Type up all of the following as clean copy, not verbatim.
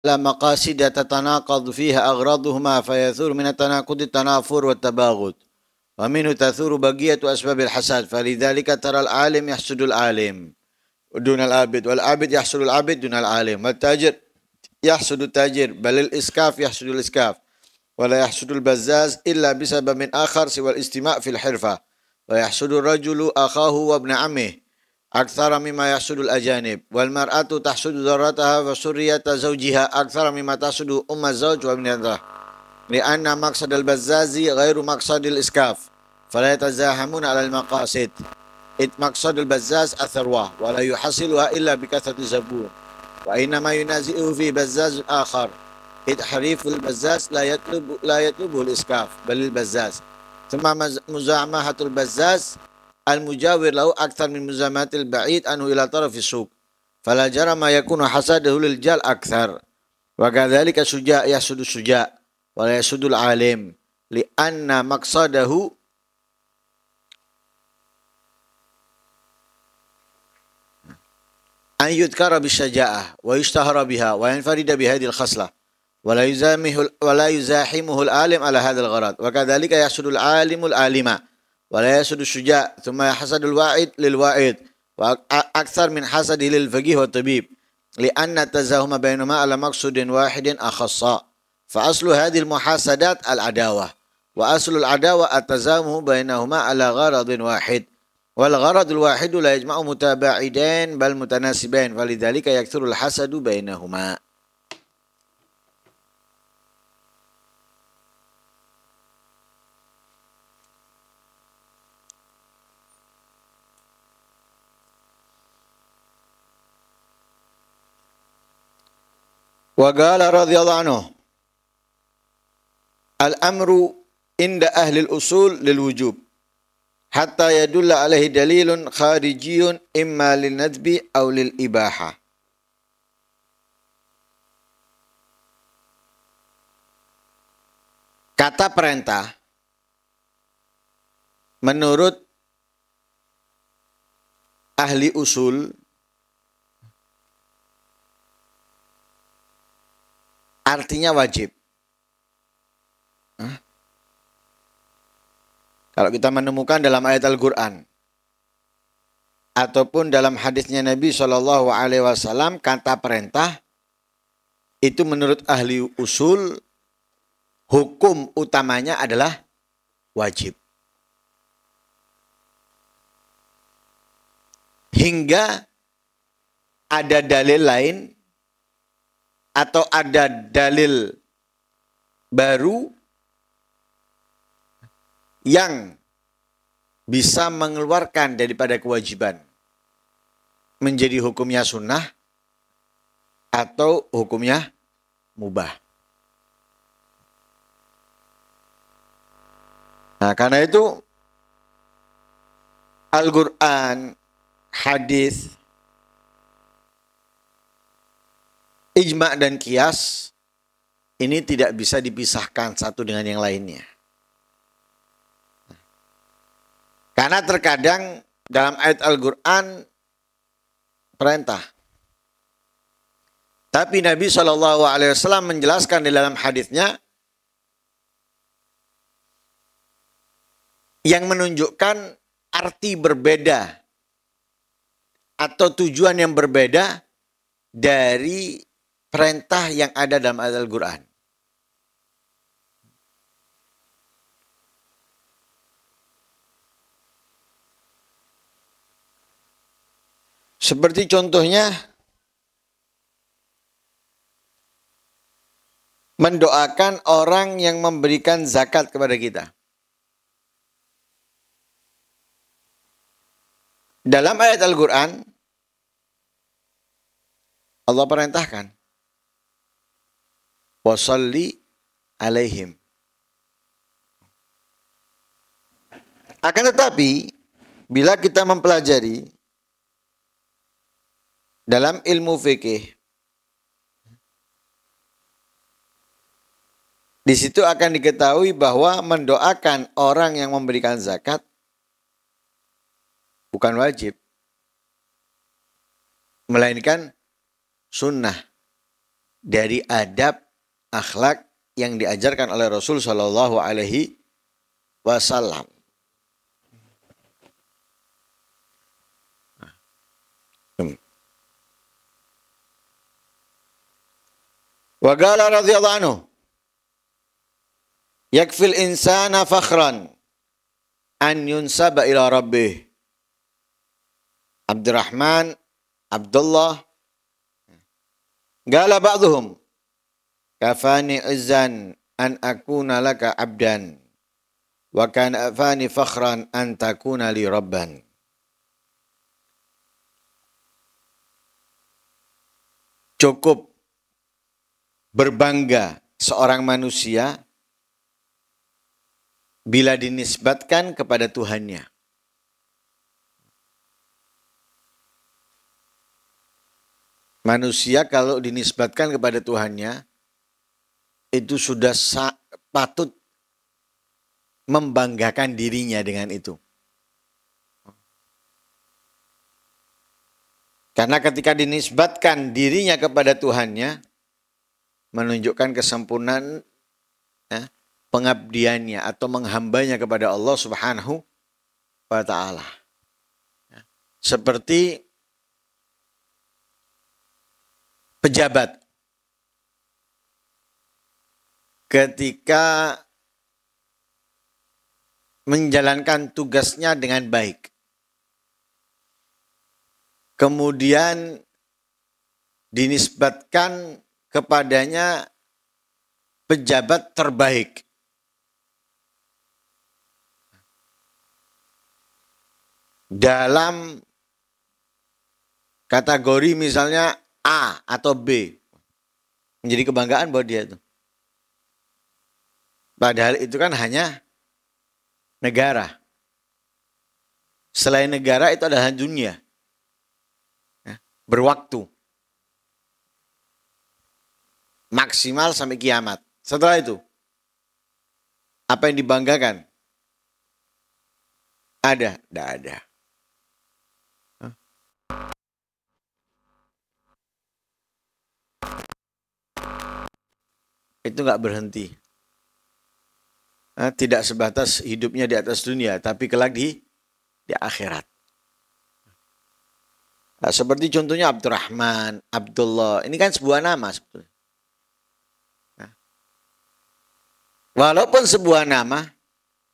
la maqasida tatanaqad fiha aghraduhuma fayathur min at-tanaqud at-tanafur wa at-tabaghud wa minhu tathuru bagiyatu asbabil hasad falidhalika taral alim yahsudul alim dunal abid wal abid yahsudul abid dunal alim wat tajir yahsudul tajir balil iskaf yahsudul iskaf wala yahsudul bazzaz illa bisabab min akhar siwal istima' fil hirfah wa yahsudul rajulu akhahu wa ibn ammih aktsara mimma yahsudul ajanib wal mar'atu tahsudu dzarrataha wa surriyata zawjiha aktsara mimma tahsudu umma zawj wa ibnatah li'anna maqsadal bazzazi ghairu maqsadil iskaf fala yatazahamuna 'alal maqasid id maqsadul bazzaz atharwa wa la yuhasiluha illa bi kathrati zabun wa inma yunazi'u fi bazzaz akhar id hariful bazzaz la yatlubu al iskaf balil bazzaz thumma muzamahatul bazzaz al-mujawir lahu akthar min muzamatil ba'id anhu ila tarafis suq fala jarama yakunu hasadahu lil jal akthar wa kadzalika suja' yasudu suja' wa la yasudul alim li anna maqsadahu an yudhkara bisyaja'ah wa yushtahara biha wa yanfarida bihadhihi al-khaslah wa la yuzahimuhu al-alim ala hadzal gharad wa kadzalika yasudul alimul alima ولا يسد الشجاع ثم يحسد الواعد للواعد وأكثر من حسده للفقيه والطبيب لأن التزاهم بينهما على مقصود واحد أخص فأصل هذه المحاسدات العداوة وأصل العداوة التزاهم بينهما على غرض واحد والغرض الواحد لا يجمع متباعدين بل متناسبين فلذلك يكثر الحسد بينهما. Wa qala radhiyallahu anhu al-amru inda ahli al-usul lil wujub hatta yadulla alaihi dalilun kharijiyun imma lil nadbi aw lil ibaha. Kata perintah menurut ahli usul artinya wajib. Kalau kita menemukan dalam ayat Al-Quran ataupun dalam hadisnya Nabi SAW kata perintah itu menurut ahli usul hukum utamanya adalah wajib. Hingga ada dalil lain atau ada dalil baru yang bisa mengeluarkan daripada kewajiban menjadi hukumnya sunnah atau hukumnya mubah. Nah, karena itu Al-Quran, hadis, ijma' dan qiyas ini tidak bisa dipisahkan satu dengan yang lainnya. Karena terkadang dalam ayat Al-Quran perintah. Tapi Nabi SAW menjelaskan di dalam hadisnya yang menunjukkan arti berbeda atau tujuan yang berbeda dari perintah yang ada dalam ayat Al-Quran. Seperti contohnya mendoakan orang yang memberikan zakat kepada kita. Dalam ayat Al-Quran Allah perintahkan wasalli alaihim. Akan tetapi bila kita mempelajari dalam ilmu fikih, di situ akan diketahui bahwa mendoakan orang yang memberikan zakat bukan wajib, melainkan sunnah. dari adab akhlak yang diajarkan oleh Rasul Shallallahu Alaihi Wasallam. Wa qala radhiyallahu anhu, yakfil insana fakhran an yunsaba ila rabbih. Abdurrahman, Abdullah, qala ba'dhum, kafani izzan an akuna laka abdan, wa kana afani fakhran an takuna li rabban. Cukup berbangga seorang manusia bila dinisbatkan kepada Tuhannya. Manusia kalau dinisbatkan kepada Tuhannya, itu sudah patut membanggakan dirinya dengan itu. Karena ketika dinisbatkan dirinya kepada Tuhannya, menunjukkan kesempurnaan pengabdiannya atau menghambanya kepada Allah Subhanahu wa Ta'ala. Seperti pejabat ketika menjalankan tugasnya dengan baik, kemudian dinisbatkan kepadanya pejabat terbaik. Dalam kategori misalnya A atau B, menjadi kebanggaan buat dia itu. Padahal itu kan hanya negara. Selain negara itu adalah dunia. Berwaktu. Maksimal sampai kiamat. Setelah itu, apa yang dibanggakan? Ada? Tidak ada. Itu nggak berhenti. Tidak sebatas hidupnya di atas dunia, tapi kelak di akhirat. Nah, seperti contohnya Abdurrahman, Abdullah, ini kan sebuah nama sebetulnya. Walaupun sebuah nama,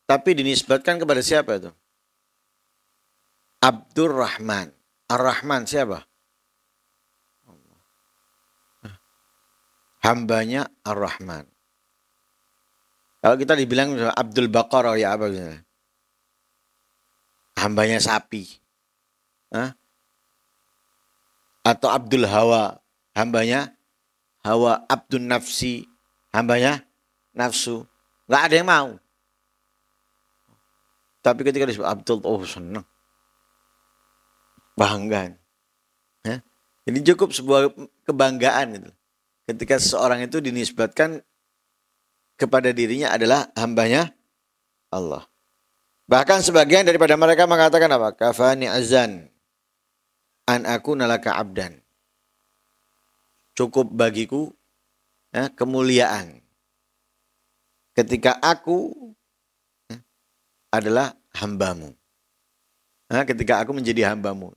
tapi dinisbatkan kepada siapa itu? Abdurrahman. Ar-Rahman siapa? Hambanya Ar-Rahman. Kalau kita dibilang Abdul Baqarah ya apa misalnya? Hambanya sapi. Atau Abdul Hawa, hambanya Hawa. Abdul Nafsi, hambanya nafsu. Nggak ada yang mau. Tapi ketika disebut Abdul, oh senang. Bangga. Jadi cukup sebuah kebanggaan gitu. Ketika seseorang itu dinisbatkan kepada dirinya adalah hambanya Allah. Bahkan sebagian daripada mereka mengatakan apa? Kafani azan an akuna laka abdan. Cukup bagiku kemuliaan ketika aku adalah hambamu. Ketika aku menjadi hambamu.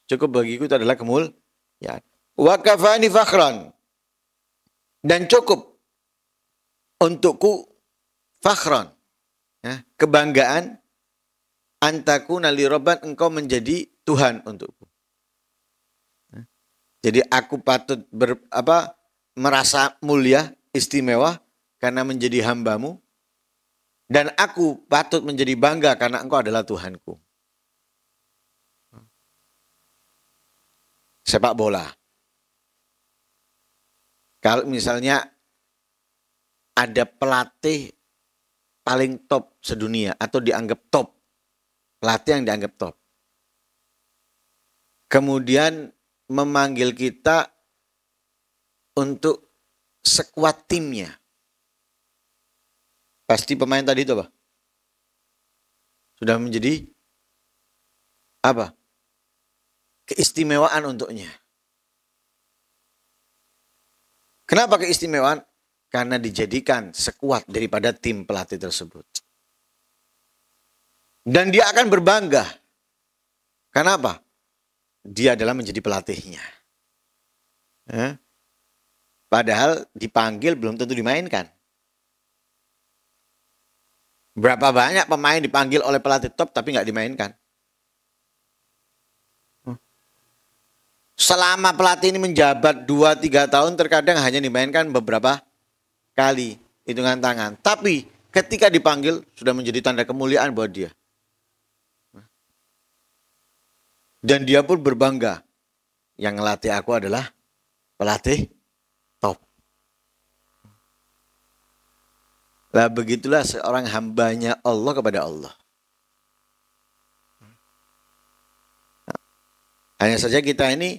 Cukup bagiku itu adalah kemuliaan. Wa kafani fakhran. Dan cukup untukku fakhran. Kebanggaan antakuna li rabban, engkau menjadi Tuhan untukku. Jadi aku patut merasa mulia, istimewa karena menjadi hambamu. Dan aku patut menjadi bangga karena engkau adalah Tuhanku. Sepak bola. Kalau misalnya ada pelatih paling top sedunia atau dianggap top. Pelatih yang dianggap top. Kemudian memanggil kita untuk sekuat timnya. Pasti pemain tadi itu apa? Sudah menjadi apa? Keistimewaan untuknya. Kenapa keistimewaan? Karena dijadikan sekuat daripada tim pelatih tersebut. Dan dia akan berbangga. Kenapa? Dia adalah menjadi pelatihnya. Padahal dipanggil belum tentu dimainkan. Berapa banyak pemain dipanggil oleh pelatih top tapi nggak dimainkan. Selama pelatih ini menjabat 2-3 tahun terkadang hanya dimainkan beberapa kali, hitungan tangan. Tapi ketika dipanggil sudah menjadi tanda kemuliaan buat dia. Dan dia pun berbangga. Yang ngelatih aku adalah pelatih top. Lah begitulah seorang hambanya Allah kepada Allah. Hanya saja kita ini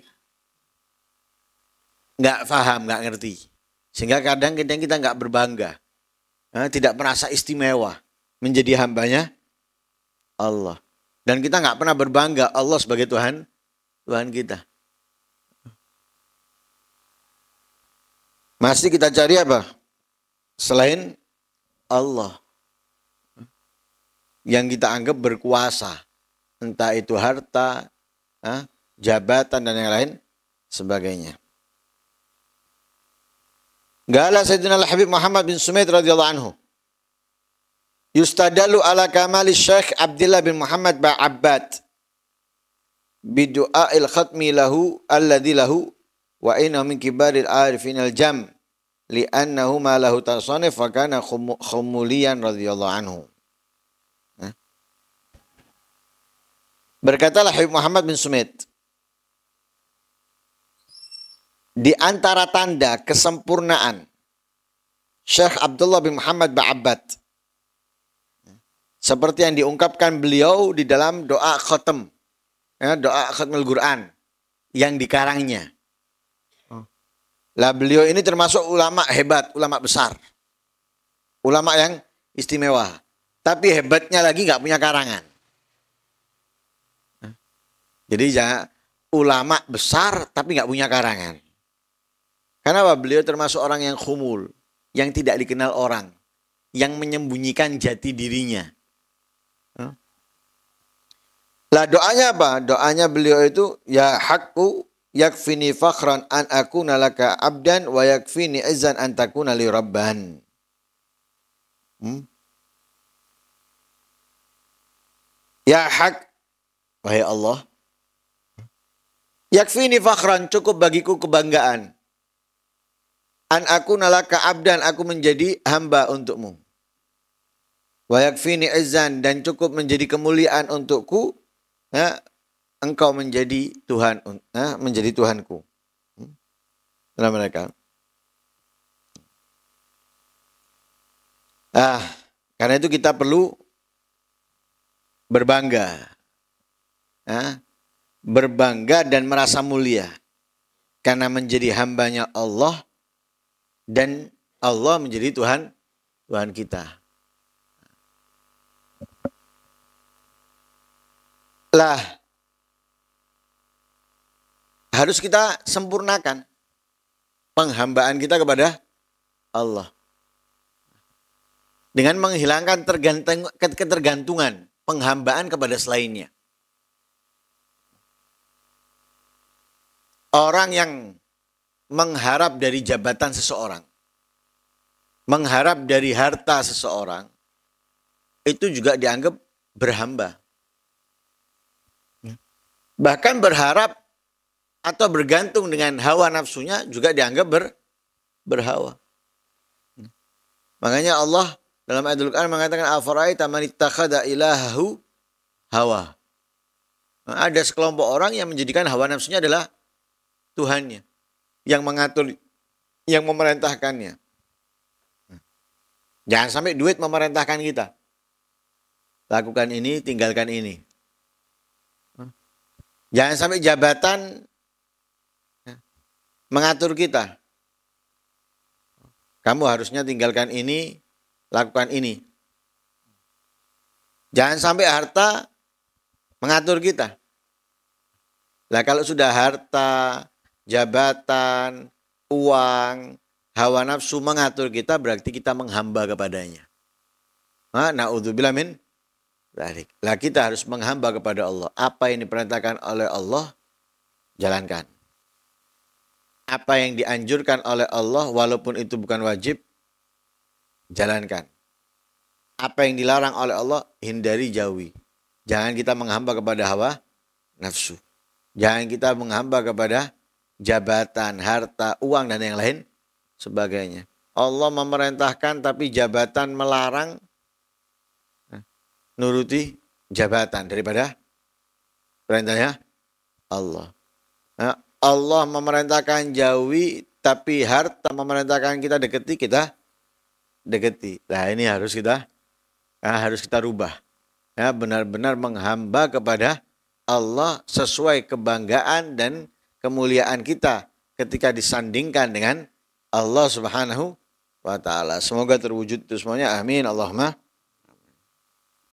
nggak paham, nggak ngerti. Sehingga kadang kita nggak berbangga. Tidak merasa istimewa menjadi hambanya Allah. Dan kita nggak pernah berbangga Allah sebagai Tuhan kita. Masih kita cari apa? Selain Allah. Yang kita anggap berkuasa. Entah itu harta, jabatan dan yang lain sebagainya. Gala Sayyidina Al-Habib Muhammad bin Sumaid radhiyallahu anhu. Yustadalu ala kamali Syekh Abdullah bin Muhammad Ba'abbad bidu'a'il khatmi lahu alladhi lahu wa inna min kibaril arifin al-jam li'annahu ma lahu tasanif wa kana khumuliyan radhiyallahu anhu. Berkatalah Habib Muhammad bin Sumaid, di antara tanda kesempurnaan Syekh Abdullah bin Muhammad Ba'abbad seperti yang diungkapkan beliau di dalam doa khatam, doa khatmul Quran yang dikarangnya. Lah beliau ini termasuk ulama hebat, ulama besar. Ulama yang istimewa. Tapi hebatnya lagi nggak punya karangan. Jadi jangan ulama besar tapi nggak punya karangan. Kenapa? Beliau termasuk orang yang khumul, yang tidak dikenal orang, yang menyembunyikan jati dirinya. Lah doanya apa? Doanya beliau itu ya haqqu yakfini fakhran an akuna laka abdan wa yakfini izzan an takuna li rabban. Ya haq, wahai Allah, yakfini fakhran, cukup bagiku kebanggaan. An akuna laka abdan, aku menjadi hamba untukmu. Wa yakfini izzan, dan cukup menjadi kemuliaan untukku. Engkau menjadi Tuhan, menjadi Tuhanku. Dalam mereka. Karena itu kita perlu berbangga. Berbangga dan merasa mulia. Karena menjadi hambanya Allah dan Allah menjadi Tuhan kita. Lah, harus kita sempurnakan penghambaan kita kepada Allah. Dengan menghilangkan ketergantungan penghambaan kepada selainnya. Orang yang mengharap dari jabatan seseorang, mengharap dari harta seseorang, itu juga dianggap berhamba. Bahkan berharap atau bergantung dengan hawa nafsunya juga dianggap berhawa. Makanya Allah dalam ayat Al-Quran mengatakan afara'aita man ittakhadha ilahahu hawa. Ada sekelompok orang yang menjadikan hawa nafsunya adalah Tuhannya, yang mengatur, yang memerintahkannya. Jangan sampai duit memerintahkan kita. Lakukan ini, tinggalkan ini. Jangan sampai jabatan mengatur kita. Kamu harusnya tinggalkan ini, lakukan ini. Jangan sampai harta mengatur kita. Lah kalau sudah harta, jabatan, uang, hawa nafsu mengatur kita berarti kita menghamba kepadanya. Na'udzubillah min dzalik. Lah kita harus menghamba kepada Allah. Apa yang diperintahkan oleh Allah, jalankan. Apa yang dianjurkan oleh Allah walaupun itu bukan wajib, jalankan. Apa yang dilarang oleh Allah, hindari, jauhi. Jangan kita menghamba kepada hawa nafsu. Jangan kita menghamba kepada jabatan, harta, uang, dan yang lain sebagainya. Allah memerintahkan tapi jabatan melarang, nuruti jabatan daripada perintahnya Allah. Allah memerintahkan jauhi, tapi harta memerintahkan kita deketi, kita deketi. Nah ini harus kita rubah. Ya, benar-benar menghamba kepada Allah sesuai kebanggaan dan kemuliaan kita ketika disandingkan dengan Allah Subhanahu wa ta'ala. Semoga terwujud itu semuanya. Amin. Allahumma